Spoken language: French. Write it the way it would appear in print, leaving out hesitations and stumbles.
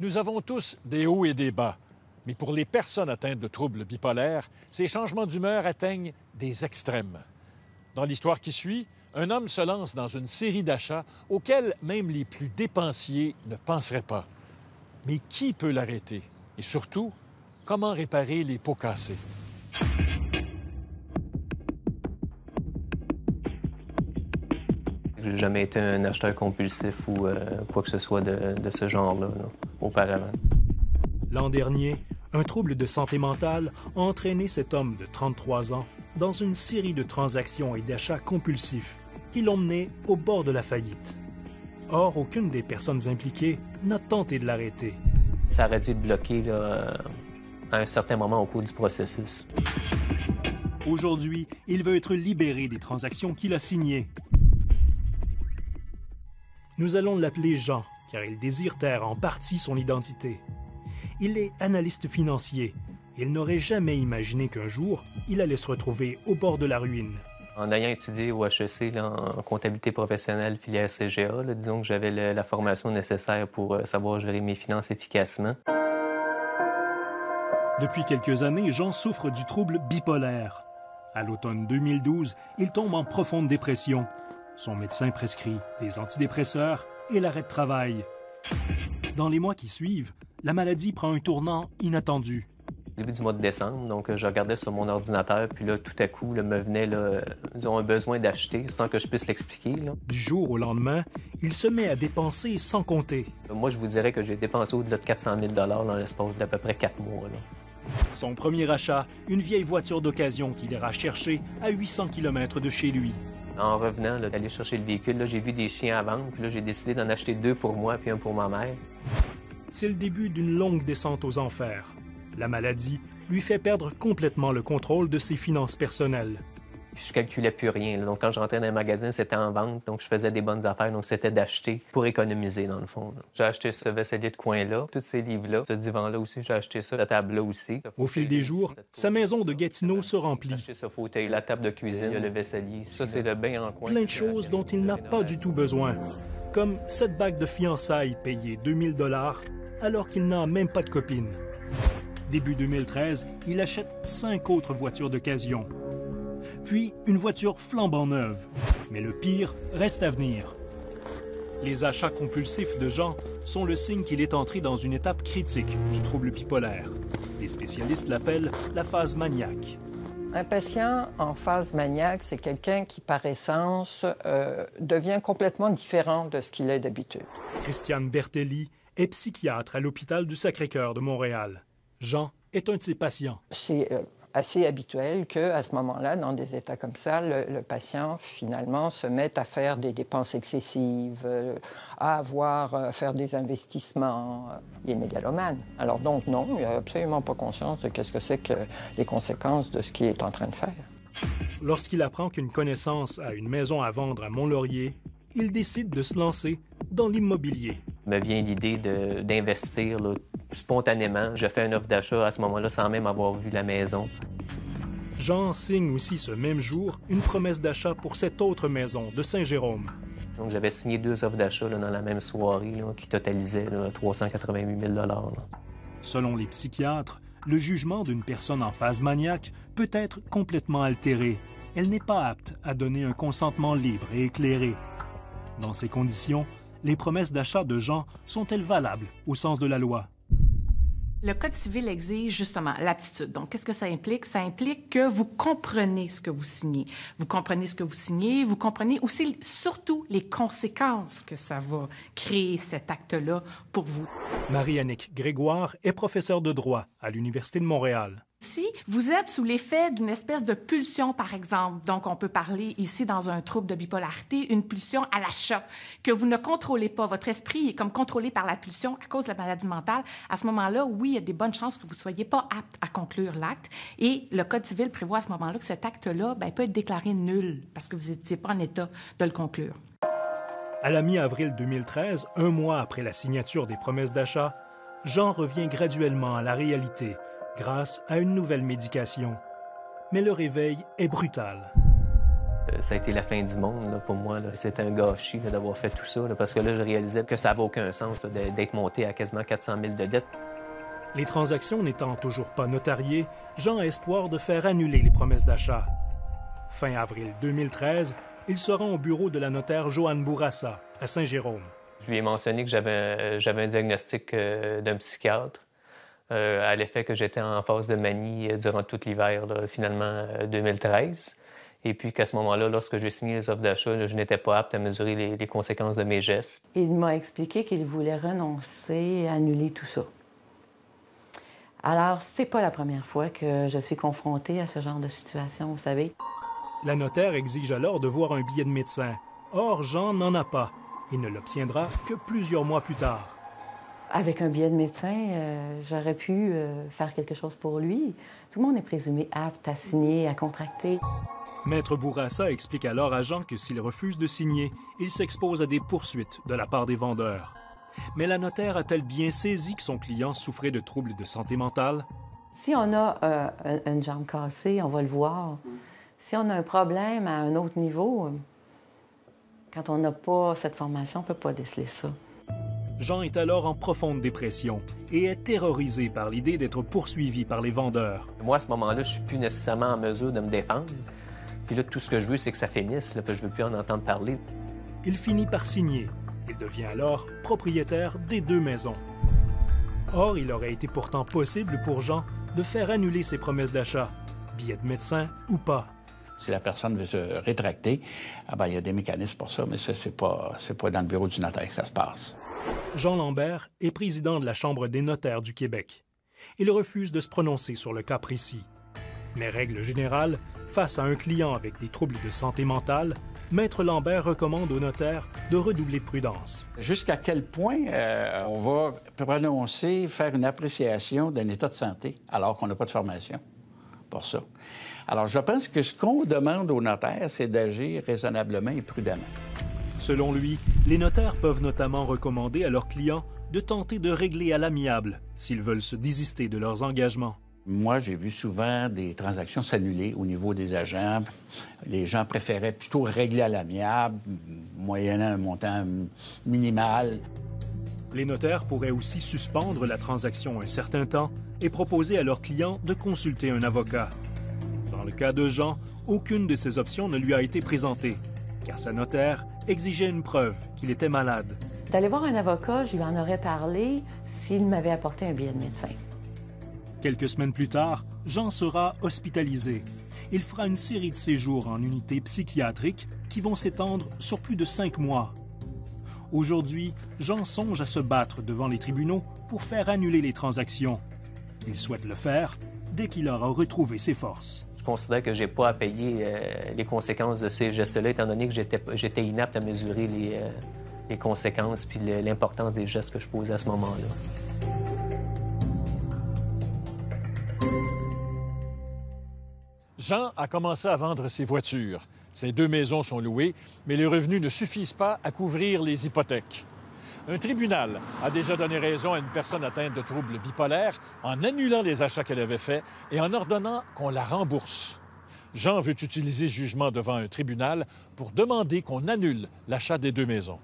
Nous avons tous des hauts et des bas. Mais pour les personnes atteintes de troubles bipolaires, ces changements d'humeur atteignent des extrêmes. Dans l'histoire qui suit, un homme se lance dans une série d'achats auxquels même les plus dépensiers ne penseraient pas. Mais qui peut l'arrêter? Et surtout, comment réparer les pots cassés? J'ai jamais été un acheteur compulsif ou quoi que ce soit de ce genre-là, auparavant. L'an dernier, un trouble de santé mentale a entraîné cet homme de 33 ans dans une série de transactions et d'achats compulsifs qui l'ont mené au bord de la faillite. Or, aucune des personnes impliquées n'a tenté de l'arrêter. Ça aurait dû être bloqué là, à un certain moment au cours du processus. Aujourd'hui, il veut être libéré des transactions qu'il a signées. Nous allons l'appeler Jean, car il désire taire en partie son identité. Il est analyste financier. Il n'aurait jamais imaginé qu'un jour, il allait se retrouver au bord de la ruine. En ayant étudié au HEC là, en comptabilité professionnelle filière CGA, là, disons que j'avais la formation nécessaire pour savoir gérer mes finances efficacement. Depuis quelques années, Jean souffre du trouble bipolaire. À l'automne 2012, il tombe en profonde dépression. Son médecin prescrit des antidépresseurs et l'arrêt de travail. Dans les mois qui suivent, la maladie prend un tournant inattendu. Au début du mois de décembre, donc je regardais sur mon ordinateur, puis là, tout à coup, là, me venait là, disons, un besoin d'acheter, sans que je puisse l'expliquer. Là. Du jour au lendemain, il se met à dépenser sans compter. Moi, je vous dirais que j'ai dépensé au-delà de 400 000 dans l'espace d'à peu près 4 mois. Là. Son premier achat, une vieille voiture d'occasion qu'il ira chercher à 800 km de chez lui. En revenant d'aller chercher le véhicule, là, j'ai vu des chiens à vendre, puis là, j'ai décidé d'en acheter 2 pour moi puis un pour ma mère. C'est le début d'une longue descente aux enfers. La maladie lui fait perdre complètement le contrôle de ses finances personnelles. Puis je calculais plus rien. Là. Donc, quand je rentrais dans un magasin, c'était en vente. Donc, je faisais des bonnes affaires. Donc, c'était d'acheter pour économiser, dans le fond. Là. J'ai acheté ce vaisselier de coin-là, tous ces livres-là, ce divan-là aussi, j'ai acheté ça, la table-là aussi. Au fil des jours, sa maison de Gatineau se remplit. J'ai acheté ce fauteuil, la table de cuisine, le vaisselier. Ça, c'est le bain en coin. Plein de choses dont il n'a pas du tout besoin. Comme cette bague de fiançailles payée 2000 $ alors qu'il n'a même pas de copine. Début 2013, il achète 5 autres voitures d'occasion. Puis une voiture flambant neuve. Mais le pire reste à venir. Les achats compulsifs de Jean sont le signe qu'il est entré dans une étape critique du trouble bipolaire. Les spécialistes l'appellent la phase maniaque. Un patient en phase maniaque, c'est quelqu'un qui, par essence, devient complètement différent de ce qu'il est d'habitude. Christiane Bertelli est psychiatre à l'hôpital du Sacré-Cœur de Montréal. Jean est un de ses patients. C'est assez habituel qu'à ce moment-là, dans des états comme ça, le patient, finalement, se mette à faire des dépenses excessives, à faire des investissements. Il est mégalomane. Alors donc, non, il n'a absolument pas conscience de qu'est-ce que c'est que les conséquences de ce qu'il est en train de faire. Lorsqu'il apprend qu'une connaissance a une maison à vendre à Mont-Laurier, il décide de se lancer dans l'immobilier. Me vient l'idée d'investir là, spontanément. Je fais une offre d'achat à ce moment-là sans même avoir vu la maison. Jean signe aussi ce même jour une promesse d'achat pour cette autre maison de Saint-Jérôme. Donc j'avais signé 2 offres d'achat là, dans la même soirée là, qui totalisaient là, 388 000 $. Là. Selon les psychiatres, le jugement d'une personne en phase maniaque peut être complètement altéré. Elle n'est pas apte à donner un consentement libre et éclairé. Dans ces conditions, les promesses d'achat de Jean sont-elles valables au sens de la loi? Le Code civil exige justement l'aptitude. Donc, qu'est-ce que ça implique? Ça implique que vous comprenez ce que vous signez. Vous comprenez ce que vous signez, vous comprenez aussi, surtout, les conséquences que ça va créer, cet acte-là, pour vous. Marie-Annick Grégoire est professeure de droit à l'Université de Montréal. Si vous êtes sous l'effet d'une espèce de pulsion, par exemple, donc on peut parler ici dans un trouble de bipolarité, une pulsion à l'achat, que vous ne contrôlez pas, votre esprit est comme contrôlé par la pulsion à cause de la maladie mentale, à ce moment-là, oui, il y a des bonnes chances que vous ne soyez pas apte à conclure l'acte. Et le Code civil prévoit à ce moment-là que cet acte-là peut être déclaré nul parce que vous n'étiez pas en état de le conclure. À la mi-avril 2013, un mois après la signature des promesses d'achat, Jean revient graduellement à la réalité grâce à une nouvelle médication. Mais le réveil est brutal. Ça a été la fin du monde là, pour moi. C'était un gâchis d'avoir fait tout ça, parce que là, je réalisais que ça n'avait aucun sens d'être monté à quasiment 400 000 de dette. Les transactions n'étant toujours pas notariées, Jean a espoir de faire annuler les promesses d'achat. Fin avril 2013, il se rend au bureau de la notaire Joanne Bourassa, à Saint-Jérôme. Je lui ai mentionné que j'avais un diagnostic d'un psychiatre, à l'effet que j'étais en phase de manie durant tout l'hiver, finalement, 2013. Et puis qu'à ce moment-là, lorsque j'ai signé les offres d'achat, je n'étais pas apte à mesurer les conséquences de mes gestes. Il m'a expliqué qu'il voulait renoncer, annuler tout ça. Alors, c'est pas la première fois que je suis confrontée à ce genre de situation, vous savez. La notaire exige alors de voir un billet de médecin. Or, Jean n'en a pas. Il ne l'obtiendra que plusieurs mois plus tard. Avec un billet de médecin, j'aurais pu faire quelque chose pour lui. Tout le monde est présumé apte à signer, à contracter. Maître Bourassa explique alors à Jean que s'il refuse de signer, il s'expose à des poursuites de la part des vendeurs. Mais la notaire a-t-elle bien saisi que son client souffrait de troubles de santé mentale? Si on a une jambe cassée, on va le voir. Si on a un problème à un autre niveau, quand on n'a pas cette formation, on ne peut pas déceler ça. Jean est alors en profonde dépression et est terrorisé par l'idée d'être poursuivi par les vendeurs. Moi, à ce moment-là, je ne suis plus nécessairement en mesure de me défendre. Puis là, tout ce que je veux, c'est que ça finisse, là, puis je ne veux plus en entendre parler. Il finit par signer. Il devient alors propriétaire des 2 maisons. Or, il aurait été pourtant possible pour Jean de faire annuler ses promesses d'achat, billet de médecin ou pas. Si la personne veut se rétracter, il y a des mécanismes pour ça, mais ça, c'est pas dans le bureau du notaire que ça se passe. Jean Lambert est président de la Chambre des notaires du Québec. Il refuse de se prononcer sur le cas précis. Mais règle générale, face à un client avec des troubles de santé mentale, Maître Lambert recommande au notaire de redoubler de prudence. Jusqu'à quel point on va prononcer, faire une appréciation d'un état de santé alors qu'on n'a pas de formation pour ça? Alors, je pense que ce qu'on demande au notaire, c'est d'agir raisonnablement et prudemment. Selon lui, les notaires peuvent notamment recommander à leurs clients de tenter de régler à l'amiable s'ils veulent se désister de leurs engagements. Moi, j'ai vu souvent des transactions s'annuler au niveau des agents. Les gens préféraient plutôt régler à l'amiable, moyennant un montant minimal. Les notaires pourraient aussi suspendre la transaction un certain temps et proposer à leurs clients de consulter un avocat. Dans le cas de Jean, aucune de ces options ne lui a été présentée, car sa notaire exigeait une preuve qu'il était malade. D'aller voir un avocat, je lui en aurais parlé s'il m'avait apporté un billet de médecin. Quelques semaines plus tard, Jean sera hospitalisé. Il fera une série de séjours en unité psychiatrique qui vont s'étendre sur plus de 5 mois. Aujourd'hui, Jean songe à se battre devant les tribunaux pour faire annuler les transactions. Il souhaite le faire dès qu'il aura retrouvé ses forces. Je considère que je n'ai pas à payer les conséquences de ces gestes-là, étant donné que j'étais inapte à mesurer les conséquences puis l'importance des gestes que je posais à ce moment-là. Jean a commencé à vendre ses voitures. Ses 2 maisons sont louées, mais les revenus ne suffisent pas à couvrir les hypothèques. Un tribunal a déjà donné raison à une personne atteinte de troubles bipolaires en annulant les achats qu'elle avait faits et en ordonnant qu'on la rembourse. Jean veut utiliser ce jugement devant un tribunal pour demander qu'on annule l'achat des 2 maisons.